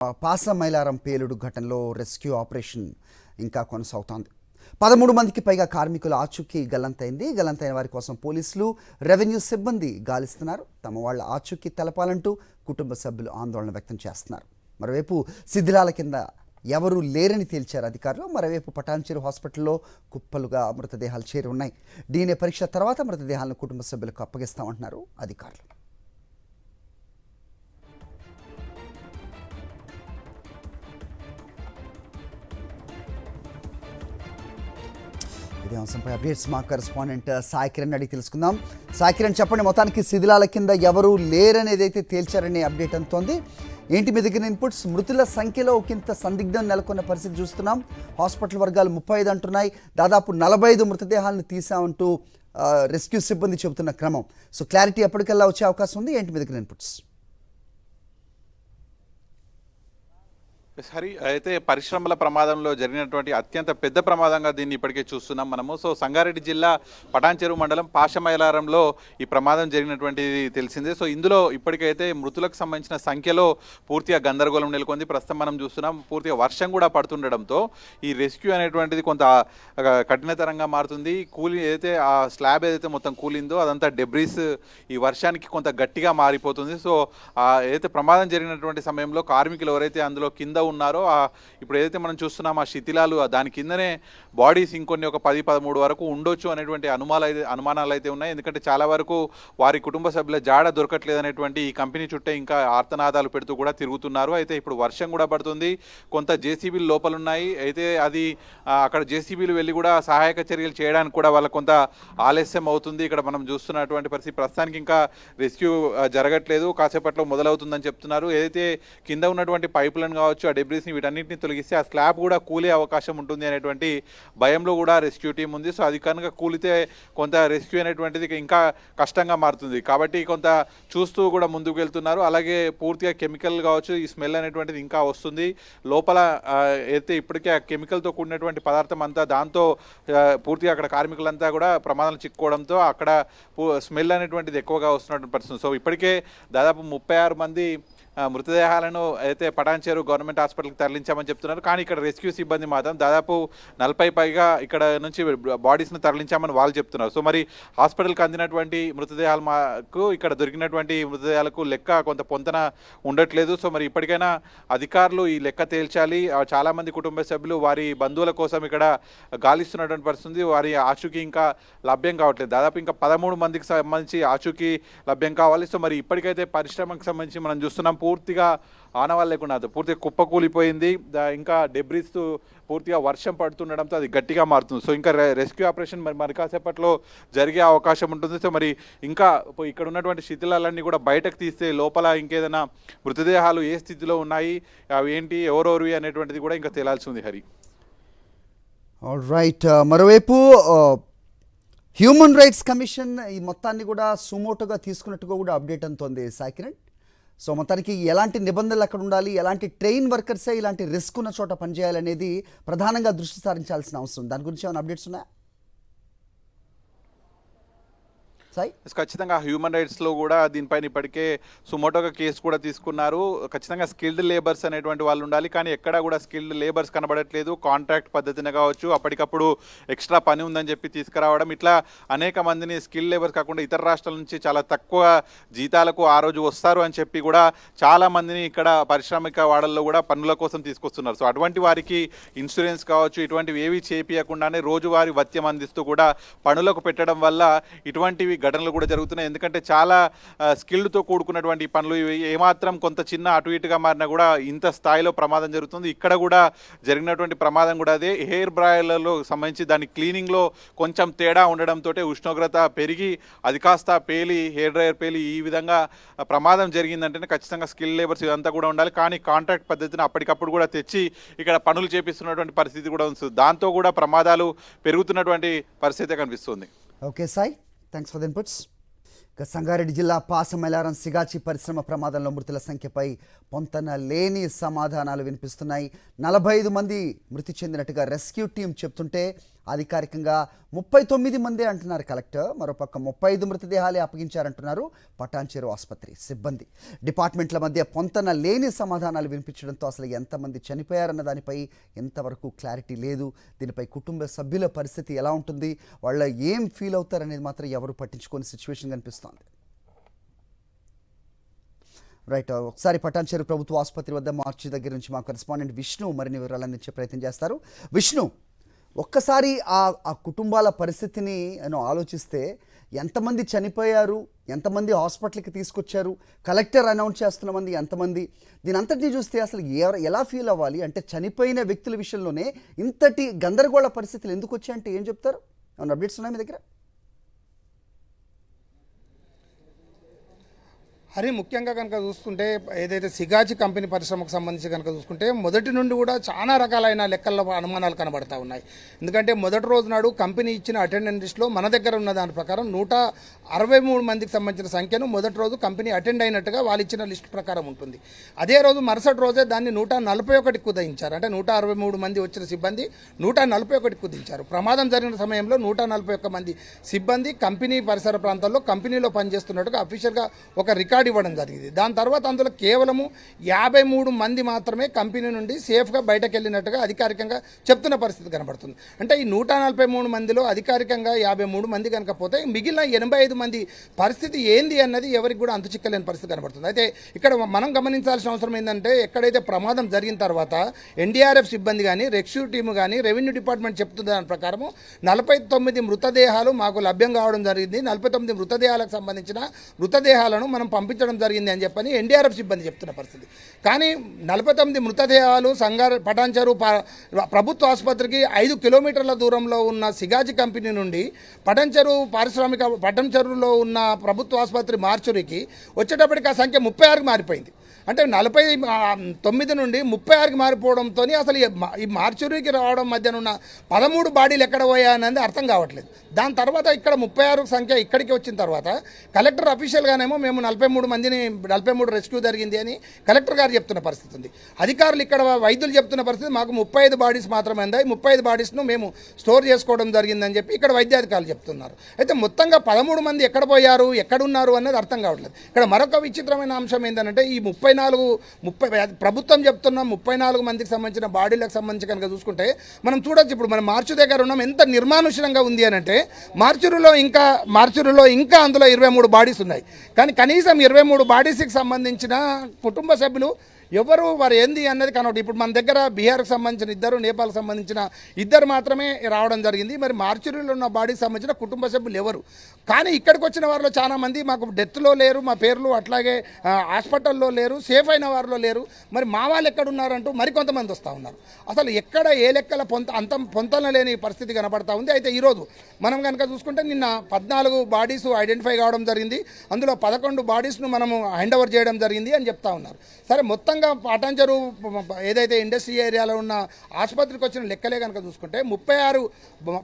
పాసమైలారం పేలుడు ఘటనలో rescue operation ఇంకా కొనసాగుతోంది. 13 మందికి పైగా కార్మికుల ఆచూకీ గల్లంతైన వారి కోసం పోలీసులు, రెవెన్యూ సిబ్బంది గాలిస్తున్నారు. తమ వాళ్ళ ఆచూకీ తెలపాలంటూ కుటుంబ సభ్యులు ఆందోళన వ్యక్తం చేస్తున్నారు. మరోవైపు శిథిలాల కింద ఎవరూ లేరని తేల్చారు అధికారులు. మరోవైపు పటాన్చెరు హాస్పిటల్లో కుప్పలుగా మృతదేహాలు చేరి ఉన్నాయి. DNA పరీక్ష తర్వాత మృతదేహాలను కుటుంబ సభ్యులకు అప్పగిస్తామంటున్నారు అధికారులు. ఇదే అంశంపై అప్డేట్స్ మా కరెస్పాండెంట్ సాయి కిరణ్ అడిగి తెలుసుకుందాం. సాయి కిరణ్, చెప్పండి, మొత్తానికి శిథిలాల కింద ఎవరు లేరనేది అయితే తేల్చారనే అప్డేట్ అంతోంది. ఏంటి మీ దగ్గర ఇన్పుట్స్? మృతుల సంఖ్యలో ఒకంత సందిగ్ధం నెలకొన్న పరిస్థితి చూస్తున్నాం. హాస్పిటల్ వర్గాలు 35 అంటున్నాయి. దాదాపు 45 మృతదేహాలను తీసామంటూ రెస్క్యూ సిబ్బంది చెబుతున్న క్రమం. సో క్లారిటీ ఎప్పటికల్లా వచ్చే అవకాశం ఉంది. ఏంటి మీ దగ్గర ఇన్పుట్స్? హరి, అయితే పరిశ్రమల ప్రమాదంలో జరిగినటువంటి అత్యంత పెద్ద ప్రమాదంగా దీన్ని ఇప్పటికే చూస్తున్నాం మనము. సో సంగారెడ్డి జిల్లా పటాన్చెరు మండలం పాషమైలారంలో ఈ ప్రమాదం జరిగినటువంటిది తెలిసిందే. సో ఇందులో ఇప్పటికైతే మృతులకు సంబంధించిన సంఖ్యలో పూర్తిగా గందరగోళం నెలకొంది. ప్రస్తుతం మనం చూస్తున్నాం పూర్తిగా వర్షం కూడా పడుతుండడంతో ఈ రెస్క్యూ అనేటువంటిది కొంత కఠినతరంగా మారుతుంది. ఏదైతే ఆ స్లాబ్ ఏదైతే మొత్తం కూలిందో అదంతా డెబ్రీస్ ఈ వర్షానికి కొంత గట్టిగా మారిపోతుంది. సో ఏదైతే ప్రమాదం జరిగినటువంటి సమయంలో కార్మికులు ఎవరైతే అందులో కింద ఉన్నారో ఇప్పుడు ఏదైతే మనం చూస్తున్నాం ఆ శిథిలాలు దాని కిందనే బాడీస్ ఇంకొన్ని ఒక 10-13 వరకు ఉండొచ్చు అనేటువంటి అనుమానాలు అయితే ఉన్నాయి. ఎందుకంటే చాలా వరకు వారి కుటుంబ సభ్యుల జాడ దొరకట్లేదు అనేటువంటి ఈ కంపెనీ చుట్టే ఇంకా ఆర్తనాదాలు పెడుతూ కూడా తిరుగుతున్నారు. అయితే ఇప్పుడు వర్షం కూడా పడుతుంది, కొంత జేసీబీలు లోపల ఉన్నాయి. అయితే అది అక్కడ జేసీబీలు వెళ్ళి కూడా సహాయక చర్యలు చేయడానికి కూడా వాళ్ళకు కొంత ఆలస్యం అవుతుంది. ఇక్కడ మనం చూస్తున్నటువంటి పరిస్థితి ప్రస్తుతానికి ఇంకా రెస్క్యూ జరగట్లేదు, కాసేపట్లో మొదలవుతుందని చెప్తున్నారు. ఏదైతే కింద ఉన్నటువంటి పైపులను కావచ్చు, ఆ డెబ్రీస్ని వీటన్నింటినీ తొలగిస్తే ఆ స్లాబ్ కూడా కూలే అవకాశం ఉంటుంది అనేటువంటి భయంలో కూడా రెస్క్యూ టీం ఉంది. సో అది కనుక కూలితే కొంత రెస్క్యూ అనేటువంటిది ఇంకా కష్టంగా మారుతుంది. కాబట్టి కొంత చూస్తూ కూడా ముందుకు వెళ్తున్నారు. అలాగే పూర్తిగా కెమికల్ కావచ్చు, ఈ స్మెల్ అనేటువంటిది ఇంకా వస్తుంది. లోపల అయితే ఇప్పటికే ఆ కెమికల్తో కూడినటువంటి పదార్థం అంతా దాంతో పూర్తిగా అక్కడ కార్మికులంతా కూడా ప్రమాదాలు చిక్కుకోవడంతో అక్కడ స్మెల్ అనేటువంటిది ఎక్కువగా వస్తున్నటువంటి పరిస్థితి. సో ఇప్పటికే దాదాపు 36 మంది మృతదేహాలను అయితే పటాన్చెరు గవర్నమెంట్ హాస్పిటల్కి తరలించామని చెప్తున్నారు. కానీ ఇక్కడ రెస్క్యూ సిబ్బంది మాత్రం దాదాపు 40 పైగా ఇక్కడ నుంచి బాడీస్ను తరలించామని వాళ్ళు చెప్తున్నారు. సో మరి హాస్పిటల్కి అందినటువంటి మృతదేహాలకు ఇక్కడ దొరికినటువంటి మృతదేహాలకు లెక్క కొంత పొంతన ఉండట్లేదు. సో మరి ఇప్పటికైనా అధికారులు ఈ లెక్క తేల్చాలి. చాలామంది కుటుంబ సభ్యులు వారి బంధువుల కోసం ఇక్కడ గాలిస్తున్నటువంటి పరిస్థితి. వారి ఆచూకీ ఇంకా లభ్యం కావట్లేదు. దాదాపు ఇంకా 13 మందికి సంబంధించి ఆచూకీ లభ్యం కావాలి. సో మరి ఇప్పటికైతే పరిశ్రమకు సంబంధించి మనం చూస్తున్నాం పూర్తిగా ఆనవాళ్ళు లేకుండా పూర్తిగా కుప్పకూలిపోయింది. ఇంకా డెబ్రీస్ పూర్తిగా వర్షం పడుతుండడంతో అది గట్టిగా మారుతుంది. సో ఇంకా రెస్క్యూ ఆపరేషన్ మరి కాసేపట్లో జరిగే అవకాశం ఉంటుంది. సో మరి ఇంకా ఇక్కడ ఉన్నటువంటి శిథిలాలన్నీ కూడా బయటకు తీస్తే లోపల ఇంకేదైనా మృతదేహాలు ఏ స్థితిలో ఉన్నాయి, అవి ఏంటి, ఎవరెవరివి అనేటువంటిది కూడా ఇంకా తేలాల్సి ఉంది. హరి, రైట్. మరోవైపు హ్యూమన్ రైట్స్ కమిషన్ ఈ మొత్తాన్ని కూడా సుమోటోగా తీసుకున్నట్టుగా కూడా అప్డేట్ అంతోంది సాయి కిరణ్. సో మొత్తానికి ఎలాంటి నిబంధనలు అక్కడ ఉండాలి, ఎలాంటి ట్రైన్ వర్కర్సే ఇలాంటి రిస్క్ ఉన్న చోట పనిచేయాలనేది ప్రధానంగా దృష్టి సారించాల్సిన అవసరం. దాని గురించి ఏమైనా అప్డేట్స్ ఉన్నాయా సాయి? ఖచ్చితంగా హ్యూమన్ రైట్స్లో కూడా దీనిపైన ఇప్పటికే సుమోటోగా కేసు కూడా తీసుకున్నారు. ఖచ్చితంగా స్కిల్డ్ లేబర్స్ అనేటువంటి వాళ్ళు ఉండాలి, కానీ ఎక్కడా కూడా స్కిల్డ్ లేబర్స్ కనబడట్లేదు. కాంట్రాక్ట్ పద్ధతిని కావచ్చు, అప్పటికప్పుడు ఎక్స్ట్రా పని ఉందని చెప్పి తీసుకురావడం, ఇట్లా అనేక మందిని స్కిల్డ్ లేబర్స్ కాకుండా ఇతర రాష్ట్రాల నుంచి చాలా తక్కువ జీతాలకు ఆ రోజు వస్తారు అని చెప్పి కూడా చాలా మందిని ఇక్కడ పారిశ్రామిక వాడల్లో కూడా పనుల కోసం తీసుకొస్తున్నారు. సో అటువంటి వారికి ఇన్సూరెన్స్ కావచ్చు, ఇటువంటివి ఏవి చేపియకుండానే రోజువారీ భత్యం అందిస్తూ కూడా పనులకు పెట్టడం వల్ల ఇటువంటివి ఘటనలు కూడా జరుగుతున్నాయి. ఎందుకంటే చాలా స్కిల్డ్తో కూడుకున్నటువంటి పనులు ఏమాత్రం కొంత చిన్న అటు ఇటుగా మారినా కూడా ఇంత స్థాయిలో ప్రమాదం జరుగుతుంది. ఇక్కడ కూడా జరిగినటువంటి ప్రమాదం కూడా అదే. హెయిర్ బ్రాయర్లలో సంబంధించి దాని క్లీనింగ్లో కొంచెం తేడా ఉండడంతో ఉష్ణోగ్రత పెరిగి అది కాస్త పేలి, హెయిర్ డ్రైయర్ పేలి ఈ విధంగా ప్రమాదం జరిగిందంటేనే ఖచ్చితంగా స్కిల్ లేబర్స్ ఇదంతా కూడా ఉండాలి. కానీ కాంట్రాక్ట్ పద్ధతిని అప్పటికప్పుడు కూడా తెచ్చి ఇక్కడ పనులు చేపిస్తున్నటువంటి పరిస్థితి కూడా ఉంది. దాంతో కూడా ప్రమాదాలు పెరుగుతున్నటువంటి పరిస్థితి కనిపిస్తుంది. Okay Sai, thanks for the inputs. Sangareddy జిల్లా పాసమైలారం సిగాచి పరిశ్రమ ప్రమాదంలో మృతుల సంఖ్యపై పొంతన లేని సమాధానాలు వినిపిస్తున్నాయి. 45 మంది మృతి చెందినట్టుగా రెస్క్యూ టీం చెప్తుంటే అధికారికంగా 39 మందే అంటున్నారు కలెక్టర్. మరోపక్క 35 మృతదేహాలే అప్పగించారంటున్నారు పటాన్చెరు ఆసుపత్రి సిబ్బంది. డిపార్ట్మెంట్ల మధ్య పొంతన లేని సమాధానాలు వినిపించడంతో అసలు ఎంతమంది చనిపోయారన్న దానిపై ఎంతవరకు క్లారిటీ లేదు. దీనిపై కుటుంబ సభ్యుల పరిస్థితి ఎలా ఉంటుంది, వాళ్ళ ఏం ఫీల్ అవుతారనేది మాత్రం ఎవరు పట్టించుకోని సిచ్యువేషన్ కనిపిస్తోంది. రైట్, ఒకసారి పటాన్చెరు ప్రభుత్వ ఆసుపత్రి వద్ద మార్చి దగ్గర నుంచి మా కరెస్పాండెంట్ విష్ణు మరిన్ని వివరాలు అందించే ప్రయత్నం చేస్తారు. విష్ణు, ఒక్కసారి ఆ కుటుంబాల పరిస్థితిని ఆలోచిస్తే ఎంతమంది చనిపోయారు, ఎంతమంది హాస్పిటల్కి తీసుకొచ్చారు, కలెక్టర్ అనౌన్స్ చేస్తున్న మంది ఎంతమంది, దీని అంతటినీ చూస్తే అసలు ఎలా ఫీల్ అవ్వాలి? అంటే చనిపోయిన వ్యక్తుల విషయంలోనే ఇంతటి గందరగోళ పరిస్థితులు ఎందుకు వచ్చాయంటే ఏం చెప్తారు? ఏమైనా అప్డేట్స్ ఉన్నాయి మీ దగ్గర? హరి, ముఖ్యంగా కనుక చూసుకుంటే ఏదైతే సిగాచి కంపెనీ పరిశ్రమకు సంబంధించి కనుక చూసుకుంటే మొదటి నుండి కూడా చాలా రకాలైన లెక్కల్లో అనుమానాలు కనబడతా ఉన్నాయి. ఎందుకంటే మొదటి రోజు నాడు కంపెనీ ఇచ్చిన అటెండెన్స్ లిస్టులో మన దగ్గర ఉన్న దాని ప్రకారం 163 మందికి సంబంధించిన సంఖ్యను మొదటి రోజు కంపెనీ అటెండ్ అయినట్టుగా వాళ్ళు ఇచ్చిన లిస్ట్ ప్రకారం ఉంటుంది. అదే రోజు మరుసటి రోజే దాన్ని 141 కుదించారు. అంటే 163 మంది వచ్చిన సిబ్బంది 141 కుదించారు. ప్రమాదం జరిగిన సమయంలో 141 మంది సిబ్బంది కంపెనీ పరిసర ప్రాంతాల్లో కంపెనీలో పనిచేస్తున్నట్టుగా అఫీషియల్గా ఒక రికార్డ్ ఇవ్వడం జరిగింది. దాని తర్వాత అందులో కేవలము 53 మంది మాత్రమే కంపెనీ నుండి సేఫ్గా బయటకు వెళ్ళినట్టుగా అధికారికంగా చెప్తున్న పరిస్థితి కనబడుతుంది. అంటే ఈ 143 మందిలో అధికారికంగా 53 మంది కనుక పోతే మిగిలిన 85 మంది పరిస్థితి ఏంది అన్నది ఎవరికి కూడా అంతుచిక్కలేని పరిస్థితి కనబడుతుంది. అయితే ఇక్కడ మనం గమనించాల్సిన అవసరం ఏంటంటే ఎక్కడైతే ప్రమాదం జరిగిన తర్వాత ఎన్డీఆర్ఎఫ్ సిబ్బంది కానీ రెస్క్యూ టీము కానీ రెవెన్యూ డిపార్ట్మెంట్ చెప్తున్న దాని ప్రకారము 49 మృతదేహాలు మాకు లభ్యం కావడం జరిగింది. 49 మృతదేహాలకు సంబంధించిన మృతదేహాలను మనం పంపించడం జరిగింది అని చెప్పని ఎన్డీఆర్ఎఫ్ సిబ్బంది చెప్తున్న పరిస్థితి. కానీ 49 మృతదేహాలు పటాన్చెరు ప్రభుత్వ ఆసుపత్రికి 5 కిలోమీటర్ల దూరంలో ఉన్న సిగాచి కంపెనీ నుండి పటాన్చెరులో ఉన్న ప్రభుత్వ ఆసుపత్రి మార్చురికి వచ్చేటప్పటికి ఆ సంఖ్య 36కి మారిపోయింది. అంటే 49 నుండి 36కి మారిపోవడంతో అసలు ఈ మార్చురికి రావడం మధ్యన ఉన్న 13 బాడీలు ఎక్కడ పోయా అనేది అర్థం కావట్లేదు. దాని తర్వాత ఇక్కడ 36 సంఖ్య ఇక్కడికి వచ్చిన తర్వాత కలెక్టర్ అఫీషియల్గానేమో మేము 43 రెస్క్యూ జరిగింది అని కలెక్టర్ గారు చెప్తున్న పరిస్థితి ఉంది. అధికారులు ఇక్కడ వైద్యులు చెప్తున్న పరిస్థితి మాకు 35 బాడీస్ మాత్రమే అందాయి, 35 బాడీస్ను మేము స్టోర్ చేసుకోవడం జరిగిందని చెప్పి ఇక్కడ వైద్యాధికారులు చెప్తున్నారు. అయితే మొత్తంగా 13 మంది ఎక్కడ పోయారు, ఎక్కడున్నారు అనేది అర్థం కావట్లేదు. ఇక్కడ మరొక విచిత్రమైన అంశం ఏంటంటే ఈ 30 ప్రభుత్వం చెప్తున్న 34 మందికి సంబంధించిన బాడీలకు సంబంధించి కనుక చూసుకుంటే మనం చూడొచ్చు. ఇప్పుడు మనం మార్చు దగ్గర ఉన్నాం, ఎంత నిర్మానుష్యంగా ఉంది అని అంటే మార్చురులో ఇంకా అందులో 23 బాడీస్ ఉన్నాయి. కానీ కనీసం 23 బాడీస్కి సంబంధించిన కుటుంబ సభ్యులు ఎవరు వారు ఏంది అన్నది కనబడి ఇప్పుడు మన దగ్గర బీహార్కి సంబంధించిన 2, నేపాల్కి సంబంధించిన 2 మాత్రమే రావడం జరిగింది. మరి మార్చురీలో ఉన్న బాడీకి సంబంధించిన కుటుంబ సభ్యులు ఎవరు? కానీ ఇక్కడికి వచ్చిన వారిలో చాలామంది మాకు డెత్లో లేరు, మా పేర్లు అట్లాగే హాస్పిటల్లో లేరు, సేఫ్ అయిన వారిలో లేరు. మరి మా వాళ్ళు ఎక్కడున్నారంటూ మరికొంతమంది వస్తూ ఉన్నారు. అసలు ఎక్కడ ఏ లెక్కల పొంతన లేని పరిస్థితి కనబడతా ఉంది. అయితే ఈరోజు మనం కనుక చూసుకుంటే నిన్న 14 బాడీస్ ఐడెంటిఫై కావడం జరిగింది. అందులో 11 బాడీస్ను మనము హ్యాండ్ ఓవర్ చేయడం జరిగింది అని చెప్తా ఉన్నారు. సరే, మొత్తంగా పటాన్చెరు ఏదైతే ఇండస్ట్రీ ఏరియాలో ఉన్న ఆసుపత్రికి వచ్చిన లెక్కలే కనుక చూసుకుంటే 36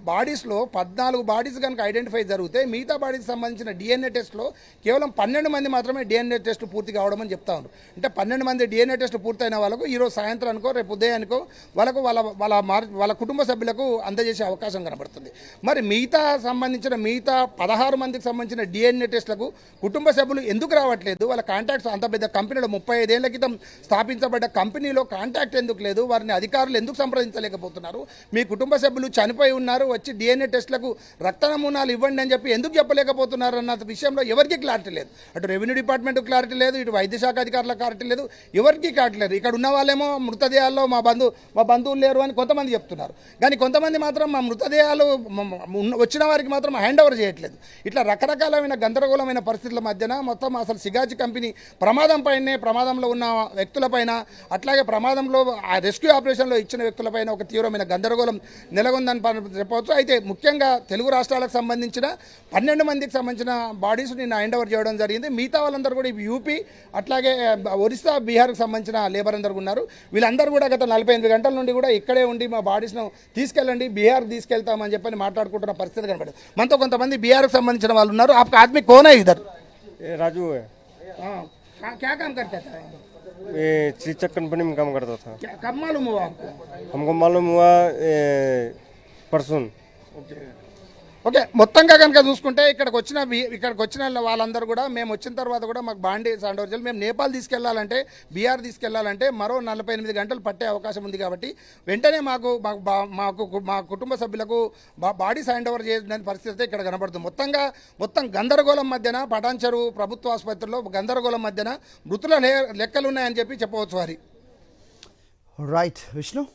బాడీస్లో 14 బాడీస్ కనుక ఐడెంటిఫై జరిగితే మిగతా బాడీకి సంబంధించిన డిఎన్ఏ టెస్ట్లో కేవలం 12 మంది మాత్రమే డిఎన్ఏ టెస్ట్ పూర్తి కావడం అని చెప్తా ఉన్నారు. అంటే 12 మంది డిఎన్ఏ టెస్ట్ పూర్తయిన వాళ్ళకు ఈరోజు సాయంత్రానికో రేపు ఉదయానికో వాళ్ళకు వాళ్ళ కుటుంబ సభ్యులకు అందజేసే అవకాశం కనబడుతుంది. మరి మిగతా 16 మందికి సంబంధించిన డిఎన్ఏ టెస్టులకు కుటుంబ సభ్యులు ఎందుకు రావట్లేదు? వాళ్ళ కాంటాక్ట్స్ అంత పెద్ద కంపెనీలో 35 ఏళ్ల క్రితం స్థాపించబడ్డ కంపెనీలో కాంటాక్ట్ ఎందుకు లేదు? వారిని అధికారులు ఎందుకు సంప్రదించలేకపోతున్నారు? మీ కుటుంబ సభ్యులు చనిపోయి ఉన్నారు, వచ్చి డిఎన్ఏ టెస్టులకు రక్త నమూనాలు ఇవ్వండి అని చెప్పి ఎందుకు చెప్పలేకపోతున్నారు అన్న విషయంలో ఎవరికి క్లారిటీ లేదు. అటు రెవెన్యూ డిపార్ట్మెంట్ క్లారిటీ లేదు, ఇటు వైద్య శాఖ అధికారులకు క్లారిటీ లేదు, ఎవరికి క్లారిటీ లేదు. ఇక్కడ ఉన్న వాళ్ళేమో మృతదేహాల్లో మా బంధువులు లేరు అని కొంతమంది చెప్తున్నారు. కానీ కొంతమంది మాత్రం మా మృతదేహాలు వచ్చిన వారికి మాత్రం హ్యాండ్ ఓవర్ చేయట్లేదు. ఇట్లా రకరకాలమైన గందరగోళమైన పరిస్థితుల మధ్యన మొత్తం అసలు సిగాచి కంపెనీ ప్రమాదంలో ఉన్న వ్యక్తులపైన అట్లాగే ప్రమాదంలో ఆ రెస్క్యూ ఆపరేషన్లో ఇచ్చిన వ్యక్తులపైన ఒక తీవ్రమైన గందరగోళం నెలకొందని చెప్పవచ్చు. అయితే ముఖ్యంగా తెలుగు రాష్ట్రాలకు సంబంధించిన 12 మందికి సంబంధించిన బాడీస్ నిన్న హ్యాండ్ ఓవర్ చేయడం జరిగింది. మిగతా వాళ్ళందరూ కూడా యూపీ అట్లాగే ఒరిస్సా, బీహార్కి సంబంధించిన లేబర్ అందరూ ఉన్నారు. వీళ్ళందరూ కూడా గత 48 గంటల నుండి కూడా ఇక్కడే ఉండి మా బాడీస్ను తీసుకెళ్ళండి, బీహార్ తీసుకెళ్తామని చెప్పని మాట్లాడుకుంటున్న పరిస్థితి కనబడింది. మనతో కొంతమంది బీహార్కి సంబంధించిన వాళ్ళు ఉన్నారు. आपका आदमी कौन है इधर? ये राजू है। क्या काम करता था? ये चीचक कंपनी में काम करता था। कब मालूम हुआ आपको? हमको मालूम हुआ परसों। ఓకే, మొత్తంగా కనుక చూసుకుంటే ఇక్కడికి వచ్చిన వాళ్ళందరూ కూడా మేము వచ్చిన తర్వాత కూడా మాకు బాండి సాండోర్జల్ మేము నేపాల్ తీసుకెళ్లాలంటే బీహార్ తీసుకెళ్లాలంటే మరో 48 గంటలు పట్టే అవకాశం ఉంది. కాబట్టి వెంటనే మాకు మా కుటుంబ సభ్యులకు బాడీ హ్యాండ్ ఓవర్ చేయడానికి పరిస్థితి అయితే ఇక్కడ కనబడుతుంది. మొత్తం గందరగోళం మధ్యన పటాన్చెరు ప్రభుత్వ ఆసుపత్రిలో గందరగోళం మధ్యన మృతుల లెక్కలు ఉన్నాయని చెప్పి చెప్పవచ్చు. వారి రైట్ విష్ణు.